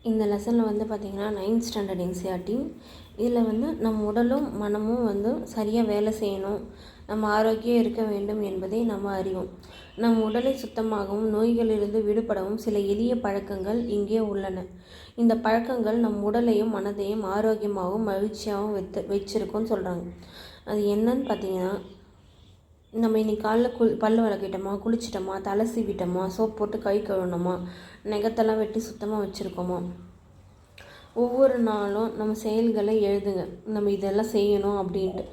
இந்த லெசனில் வந்து பார்த்திங்கன்னா 9th ஸ்டாண்டர்ட் என்சிஆர்டி. இதில் வந்து நம் உடலும் மனமும் வந்து சரியாக வேலை செய்யணும், நம்ம ஆரோக்கியம் இருக்க வேண்டும் என்பதை நம்ம அறிவோம். நம் உடலை சுத்தமாகவும் நோய்களிலிருந்து விடுபடவும் சில எளிய பழக்கங்கள் இங்கே உள்ளன. இந்த பழக்கங்கள் நம் உடலையும் மனதையும் ஆரோக்கியமாகவும் மகிழ்ச்சியாகவும் வச்சிருக்கோன்னு சொல்கிறாங்க. அது என்னன்னு பார்த்தீங்கன்னா, நம்ம இன்றைக்கி காலைல பல் விளக்கிட்டோமா, குளிச்சிட்டோமா, தலை சீவிட்டோமா, சோப் போட்டு கை கழுவணுமா, நகத்தெல்லாம் வெட்டி சுத்தமாக வச்சுருக்கோமா, ஒவ்வொரு நாளும் நம்ம செயல்களை எழுதுங்க. நம்ம இதெல்லாம் செய்யணும் அப்படின்ட்டு.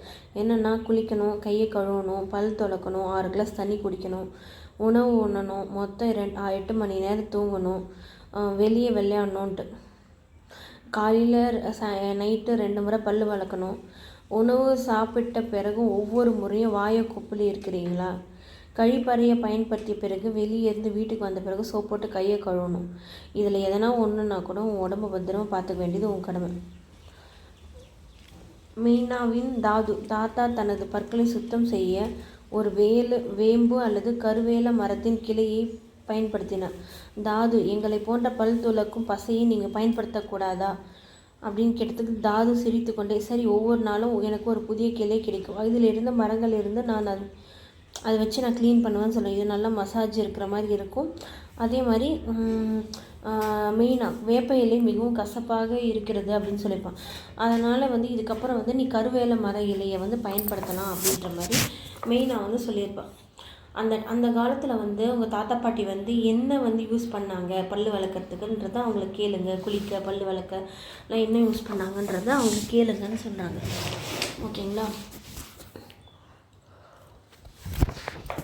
என்னென்னா, குளிக்கணும், கையை கழுவணும், பல் துலக்கணும், 6 கிளாஸ் தண்ணி குடிக்கணும், உணவு உண்ணணும், மொத்தம் 8 மணி நேரம் தூங்கணும், வெளியே விளையாடணுன்ட்டு, காலையில் நைட்டு 2 முறை பல் விளக்கணும், உணவு சாப்பிட்ட பிறகு ஒவ்வொரு முறையும் வாயை கொப்பளி இருக்கிறீங்களா, கழிப்பறையை பயன்படுத்திய பிறகு வெளியேருந்து வீட்டுக்கு வந்த பிறகு சோப் போட்டு கையை கழுவணும். இதில் எதனா ஒன்றுனா கூட உன் உடம்பை பத்திரமா பார்த்துக்க வேண்டியது உன் கடமை. மீனாவின் தாத்தா தனது பற்களை சுத்தம் செய்ய ஒரு வேம்பு அல்லது கருவேல மரத்தின் கிளையை பயன்படுத்தினார். தாது, எங்களை போன்ற பல் துலக்கும் பசையை நீங்கள் பயன்படுத்தக்கூடாதா அப்படின்னு கேட்டதுக்கு தாது சிரித்து கொண்டே, சரி, ஒவ்வொரு நாளும் எனக்கு ஒரு புதிய கிளை கிடைக்கும், இதில் இருந்த மரங்கள் இருந்து நான் அதை வச்சு நான் க்ளீன் பண்ணுவேன்னு சொல்லுவேன். இது நல்லா மசாஜ் இருக்கிற மாதிரி இருக்கும். அதே மாதிரி மெயினாக வேப்ப இலை மிகவும் கசப்பாக இருக்கிறது அப்படின்னு சொல்லியிருப்பான். அதனால் வந்து இதுக்கப்புறம் வந்து நீ கருவேல மர இலையை வந்து பயன்படுத்தலாம் அப்படின்ற மாதிரி மெயினாக வந்து சொல்லியிருப்பான். அந்த காலத்தில் வந்து உங்கள் தாத்தா பாட்டி வந்து என்ன வந்து யூஸ் பண்ணாங்க பல் விளக்கிறதுக்குன்றதை அவங்கள கேளுங்க. குளிக்க, பல் விளக்கலாம் என்ன யூஸ் பண்ணாங்கன்றதை அவங்க கேளுங்கன்னு சொன்னாங்க. ஓகேங்களா?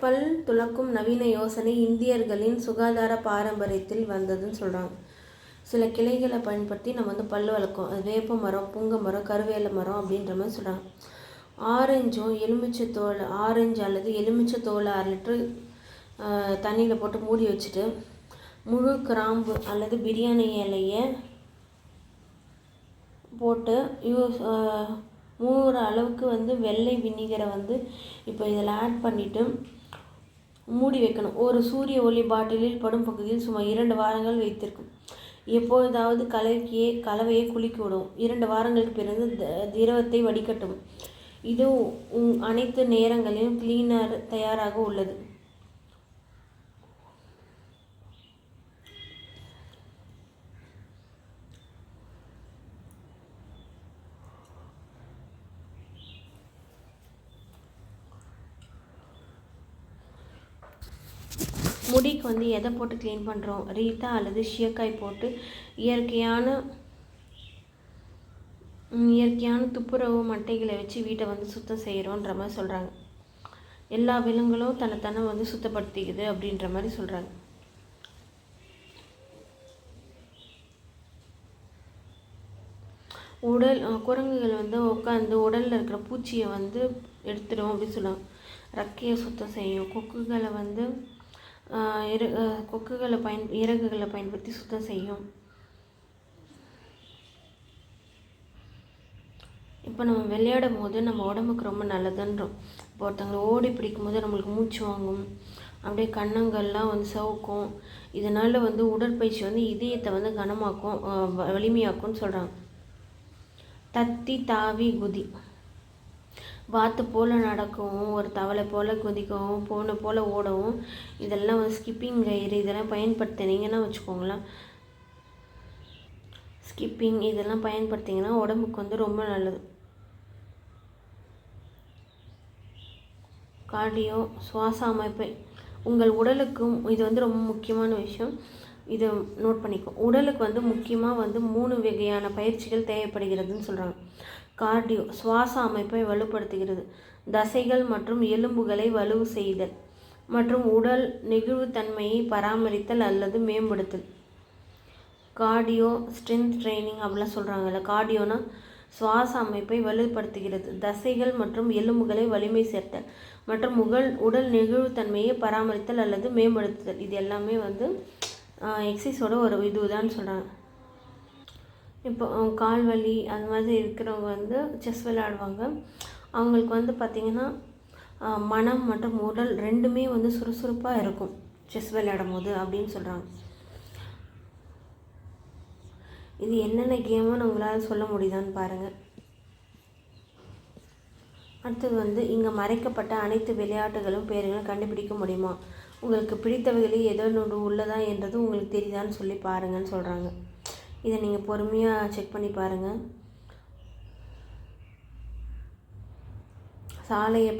பல் துலக்கும் நவீன யோசனை இந்தியர்களின் சுகாதார பாரம்பரியத்தில் வந்ததுன்னு சொல்கிறாங்க. சில கிளைகளை பயன்படுத்தி நம்ம வந்து பல் விளக்கும். அது வேப்ப மரம், புங்க மரம், கருவேல மரம் அப்படின்ற மாதிரி சொல்கிறாங்க. ஆரஞ்சு அல்லது எலுமிச்சை தோல் 1/2 லிட்டரு தண்ணியில் போட்டு மூடி வச்சுட்டு முழு கிராம்பு அல்லது பிரியாணி இலையை போட்டு 3 அளவுக்கு வந்து வெள்ளை வினிகரை வந்து இப்போ இதில் ஆட் பண்ணிவிட்டு மூடி வைக்கணும். ஒரு சூரிய ஒளி பாட்டிலில் படும் பகுதியில் சுமார் 2 வாரங்கள் வைத்திருக்கும். எப்பொழுதாவது கலவையை குளிக்க விடும். 2 வாரங்களுக்கு பிறகு திரவத்தை வடிகட்டும். இது அனைத்து நேரங்களிலும் கிளீனர் தயாராக உள்ளது. முடிக்கு வந்து எதை போட்டு க்ளீன் பண்ணுறோம்? ரீத்தா அல்லது ஷியக்காய் போட்டு இயற்கையான துப்புரவு மட்டைகளை வச்சு வீட்டை வந்து சுத்தம் செய்கிறோன்ற மாதிரி சொல்கிறாங்க. எல்லா விலங்குகளும் தன்னை வந்து சுத்தப்படுத்திக்குது அப்படின்ற மாதிரி சொல்கிறாங்க. குரங்குகள் வந்து உட்காந்து உடலில் இருக்கிற பூச்சியை வந்து எடுத்துடும் அப்படின்னு சொல்லுவாங்க. ரெக்கையை சுத்தம் செய்யும். கொக்குகளை வந்து இறகுகளை பயன்படுத்தி சுத்தம் செய்யும். இப்போ நம்ம விளையாடும் போது நம்ம உடம்புக்கு ரொம்ப நல்லதுன்றோம். இப்போ ஒருத்தவங்களை ஓடி பிடிக்கும் போது நம்மளுக்கு மூச்சு வாங்கும், அப்படியே கன்னங்கள்லாம் வந்து சவுக்கும். இதனால் வந்து உடற்பயிற்சி வந்து இதயத்தை வந்து கனமாக்கும், வலிமையாக்கும்னு சொல்கிறாங்க. தத்தி தாவி குதி, வாத்து போல் நடக்கவும், ஒரு தவளை போல் குதிக்கவும், பூனை போல் ஓடவும், இதெல்லாம் வந்து ஸ்கிப்பிங் கயிறு இதெல்லாம் பயன்படுத்தினீங்கன்னா வச்சுக்கோங்களேன். ஸ்கிப்பிங் இதெல்லாம் பயன்படுத்திங்கன்னா உடம்புக்கு வந்து ரொம்ப நல்லது. கார்டியோ சுவாச அமைப்பை உங்கள் உடலுக்கும் இது வந்து ரொம்ப முக்கியமான விஷயம். இதை நோட் பண்ணிக்கும். உடலுக்கு வந்து முக்கியமாக வந்து 3 வகையான பயிற்சிகள் தேவைப்படுகிறதுன்னு சொல்கிறாங்க. கார்டியோ சுவாச அமைப்பை வலுப்படுத்துகிறது, தசைகள் மற்றும் எலும்புகளை வலுவு செய்தல் மற்றும் உடல் நெகிழ்வுத்தன்மையை பராமரித்தல் அல்லது மேம்படுத்தல். கார்டியோ ஸ்ட்ரென்த் ட்ரைனிங் அப்படிலாம் சொல்கிறாங்கல்ல. கார்டியோனா சுவாச அமைப்பை வலுப்படுத்துகிறது, தசைகள் மற்றும் எலும்புகளை வலிமை சேர்த்தல் மற்றும் உடல் நெகிழ்வுத்தன்மையை பராமரித்தல் அல்லது மேம்படுத்துதல். இது எல்லாமே வந்து எக்ஸசைஸோட ஒரு இதுதான்னு சொல்கிறாங்க. இப்போ கால் வலி அது மாதிரி இருக்கிறவங்க வந்து செஸ் விளையாடுவாங்க. அவங்களுக்கு வந்து பார்த்திங்கன்னா மனம் மற்றும் உடல் ரெண்டுமே வந்து சுறுசுறுப்பாக இருக்கும் செஸ் விளையாடும் போது அப்படின்னு சொல்கிறாங்க. இது என்னென்ன கேமுன்னு உங்களால் சொல்ல முடியுதான்னு பாருங்கள். அடுத்தது வந்து இங்கே மறைக்கப்பட்ட அனைத்து விளையாட்டுகளும் பெயர்களும் கண்டுபிடிக்க முடியுமா? உங்களுக்கு பிடித்தவைகளில் ஏதோ ஒன்று உள்ளதா என்றது உங்களுக்கு தெரியுதான்னு சொல்லி பாருங்கன்னு சொல்கிறாங்க. இதை நீங்கள் பொறுமையாக செக் பண்ணி பாருங்கள். சாலையை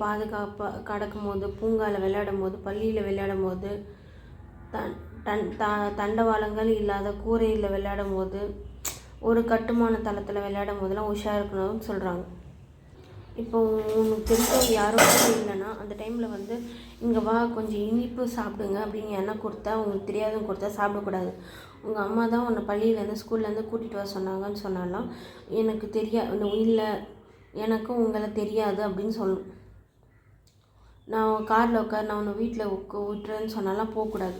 கடக்கும் போது, பூங்காவில் விளையாடும் போது, பள்ளியில் விளையாடும் போது, தண்டவாளங்கள் இல்லாத கூரையில் விளையாடும் போது, ஒரு கட்டுமான தளத்தில் விளையாடும் போதெல்லாம் உஷாராக இருக்கணும்னு சொல்கிறாங்க. இப்போ உங்களுக்கு தெரிஞ்சவங்க யாரும் இல்லைன்னா அந்த டைமில் வந்து இங்கே வா கொஞ்சம் இனிப்பு சாப்பிடுங்க அப்படின்னு என்ன கொடுத்தா, உங்களுக்கு தெரியாதவங்க கொடுத்தா சாப்பிடக்கூடாது. உங்கள் அம்மா தான் உன்னை பள்ளியிலேருந்து ஸ்கூல்லேருந்து கூட்டிகிட்டு வர சொன்னாங்கன்னு சொன்னாலாம் எனக்கு இல்லை எனக்கும் உங்களை தெரியாது அப்படின்னு சொல்லணும். நான் காரில் உட்கார், நான் உன்னை வீட்டில் விட்டுறேன்னு சொன்னாலாம் போகக்கூடாது.